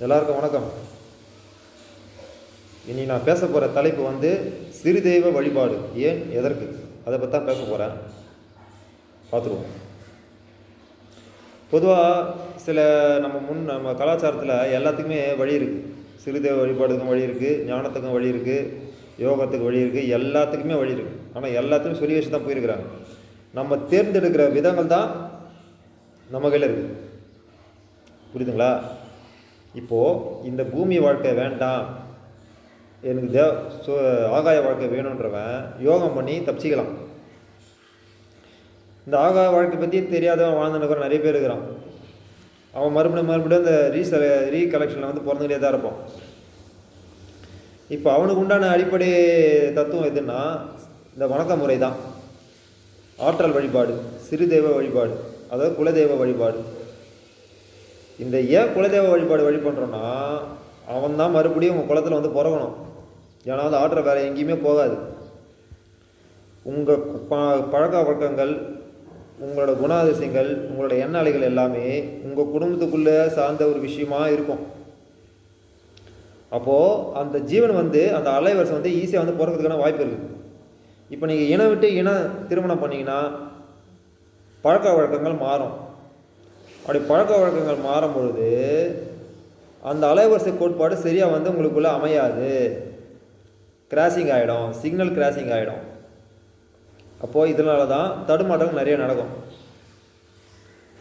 எல்லாருக்கும் வணக்கம். இனி நான் பேச போகிற தலைப்பு வந்து சிறு தெய்வ வழிபாடு ஏன் எதற்கு, அதை பற்றி தான் பேச போகிறேன். பார்த்துருவோம். பொதுவாக சில நம்ம கலாச்சாரத்தில் எல்லாத்துக்குமே வழி இருக்குது. சிறு தெய்வ வழிபாடுக்கும் வழி இருக்குது, ஞானத்துக்கும் வழி இருக்குது, யோகத்துக்கு வழி இருக்குது, எல்லாத்துக்குமே வழி இருக்குது. ஆனால் எல்லாத்துக்கும் சொல்லி வச்சு தான் போயிருக்கிறாங்க. நம்ம தேர்ந்தெடுக்கிற விதங்கள் தான் நம்ம கையில் இருக்குது. புரியுதுங்களா? இப்போது இந்த பூமி வாழ்க்கை வேண்டாம், எனக்கு ஆகாய வாழ்க்கை வேணுன்றவன் யோகம் பண்ணி தப்பிச்சிக்கலாம். இந்த ஆகாய வாழ்க்கை பற்றி தெரியாதவன் வாழ்ந்துன்னு நிறைய பேர் இருக்கிறான். அவன் மறுபடியும் இந்த ரீகலெக்ஷனில் வந்து பிறந்துக்கிட்டே தான் இருப்பான். இப்போ அவனுக்கு உண்டான அடிப்படை தத்துவம் எதுன்னா இந்த வணக்க முறை தான். ஆற்றல் வழிபாடு, சிறு தெய்வ வழிபாடு, அதாவது குலதெய்வ வழிபாடு. இந்த ஏன் குலதெய்வ வழிபாடு வழி பண்ணுறோன்னா, அவன் தான் மறுபடியும் உங்கள் குலத்தில் வந்து பிறக்கணும். ஏன்னா அந்த ஆற்றல் வேறு எங்கேயுமே போகாது. உங்கள் பழக்க வழக்கங்கள், உங்களோட குணாதிசயங்கள், உங்களோட எண்ண அலைகள் எல்லாமே உங்கள் குடும்பத்துக்குள்ளே சார்ந்த ஒரு விஷயமாக இருக்கும். அப்போது அந்த ஜீவன் வந்து அந்த அலைவரிசை வந்து ஈஸியாக வந்து பிறக்கிறதுக்கான வாய்ப்பு இருக்குது. இப்போ நீங்கள் இனம் விட்டு இனம் திருமணம் பண்ணிங்கன்னா பழக்க வழக்கங்கள் மாறும். அப்படி பழக்க வழக்கங்கள் மாறும் பொழுது அந்த அலைவரிசை கோட்பாடு சரியாக வந்து உங்களுக்குள்ளே அமையாது. கிராசிங் ஆகிடும், சிக்னல் கிராசிங் ஆகிடும். அப்போது இதனால தான் தடுமாற்றங்கள் நிறைய நடக்கும்.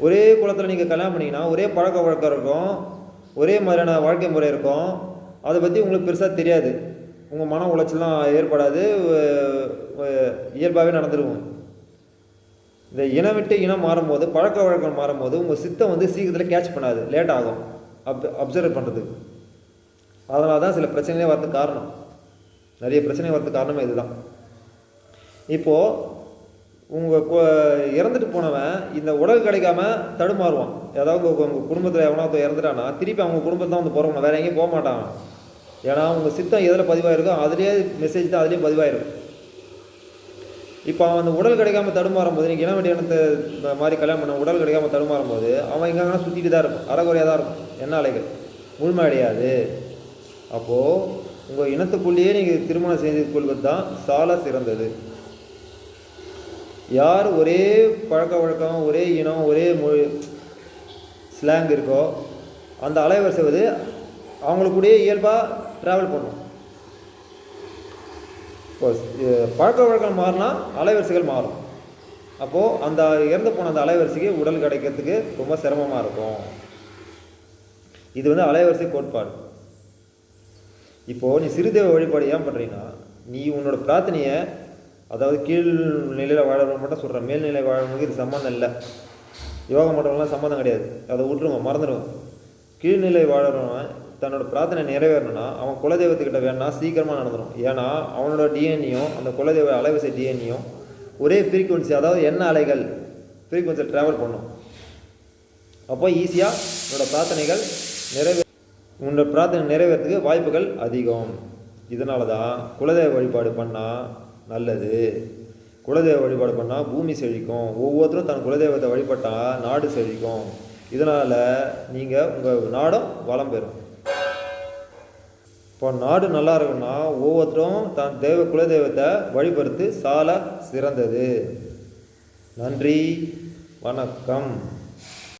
ஒரே குலத்தில் நீங்கள் கல்யாணம் பண்ணிங்கன்னா ஒரே பழக்க வழக்கம் இருக்கும், ஒரே மாதிரியான வாழ்க்கை முறை இருக்கும். அதை பற்றி உங்களுக்கு பெருசாக தெரியாது. உங்கள் மன உளைச்சலாம் ஏற்படாது, இயல்பாகவே நடந்துருக்கும். இந்த இனம் விட்டு இனம் மாறும்போது, பழக்க வழக்கம் மாறும்போது உங்கள் சித்தம் வந்து சீக்கிரத்தில் கேட்ச் பண்ணாது, லேட் ஆகும் அப்சர்வ் பண்ணுறதுக்கு. அதனால தான் சில பிரச்சனைகளே வரதுக்கு காரணம், நிறைய பிரச்சனை வரதுக்கு காரணமே இதுதான். இப்போது உங்கள் இறந்துட்டு போனவன் இந்த உடல் கிடைக்காம தடுமாறுவான். ஏதாவது உங்கள் குடும்பத்தில் எவனாவது இறந்துட்டானா திருப்பி அவங்க குடும்பத்தை தான் வந்து பிறக்கணும், வேறு எங்கேயும் போக மாட்டான். ஏன்னா உங்கள் சித்தம் எதில் பதிவாயிருக்கோ அதுலேயே மெசேஜ் தான் அதுலேயும் பதிவாயிருக்கும். இப்போ அவன் அந்த உடல் கிடைக்காம தடுமாறும் போது, நீங்கள் இன வேண்டிய இனத்தை மாதிரி கல்யாணம் பண்ண உடல் கிடைக்காம தடுமாறும் போது அவன் எங்கன்னா சுற்றிட்டு தான் இருக்கும், அறகுறையாக தான் இருக்கும், என்ன அலைகள் முழுமை அடையாது. அப்போது உங்கள் இனத்துக்குள்ளேயே நீங்கள் திருமணம் செய்து கொள்வது தான் சால சிறந்தது. யார் ஒரே பழக்க வழக்கம், ஒரே இனம், ஒரே மொழி ஸ்லாங் இருக்கோ அந்த அலைவரிசை வந்து அவங்களுக்குடைய இயல்பாக ட்ராவல் பண்ணும். இப்போ பழக்க வழக்கம் மாறினா அலைவரிசைகள் மாறும். அப்போது அந்த இறந்து போன அந்த அலைவரிசைக்கு உடல் கிடைக்கிறதுக்கு ரொம்ப சிரமமாக இருக்கும். இது வந்து அலைவரிசை கோட்பாடு. இப்போது நீ சிறுதெய்வ வழிபாடு ஏன் பண்ணுறீங்கன்னா, நீ உன்னோட பிரார்த்தனையை, அதாவது கீழ் நிலையில் வாழறவங்க மட்டும் சொல்கிறேன், மேல்நிலை வாழறவங்களுக்கு இது சம்மந்தம் இல்லை. யோகம் பண்ணுறவங்களாம் சம்மந்தம் கிடையாது, அதை விட்டுருங்க, மறந்துடுவோம். கீழ்நிலை வாழறவன் தன்னோட பிரார்த்தனை நிறைவேறணும்னா அவன் குலதெய்வத்துக்கிட்ட வேணா சீக்கிரமாக நடந்துடும். ஏன்னா அவனோட டிஎன்ஏயும் அந்த குலதெய்வ அலைவரிசை டிஎன்ஏயும் ஒரே ஃப்ரீக்குவன்சி, அதாவது என்ன அலைகள் ஃப்ரீக்குவன்சியில் ட்ராவல் பண்ணும். அப்போ ஈஸியாக உன்னோட பிரார்த்தனைகள் உன்னோட பிரார்த்தனை நிறைவேறதுக்கு வாய்ப்புகள் அதிகம். இதனால தான் குலதெய்வ வழிபாடு பண்ணால் நல்லது. குலதெய்வ வழிபாடு பண்ணால் பூமி செழிக்கும். ஒவ்வொருத்தரும் தன் குலதெய்வத்தை வழிபட்டால் நாடு செழிக்கும். இதனால் நீங்கள் உங்கள் நாடும் வளம் பெறும். இப்போ நாடு நல்லா இருக்குன்னா ஒவ்வொருத்தரும் தன் குலதெய்வத்தை வழிபடுத்து சால சிறந்தது. நன்றி, வணக்கம்.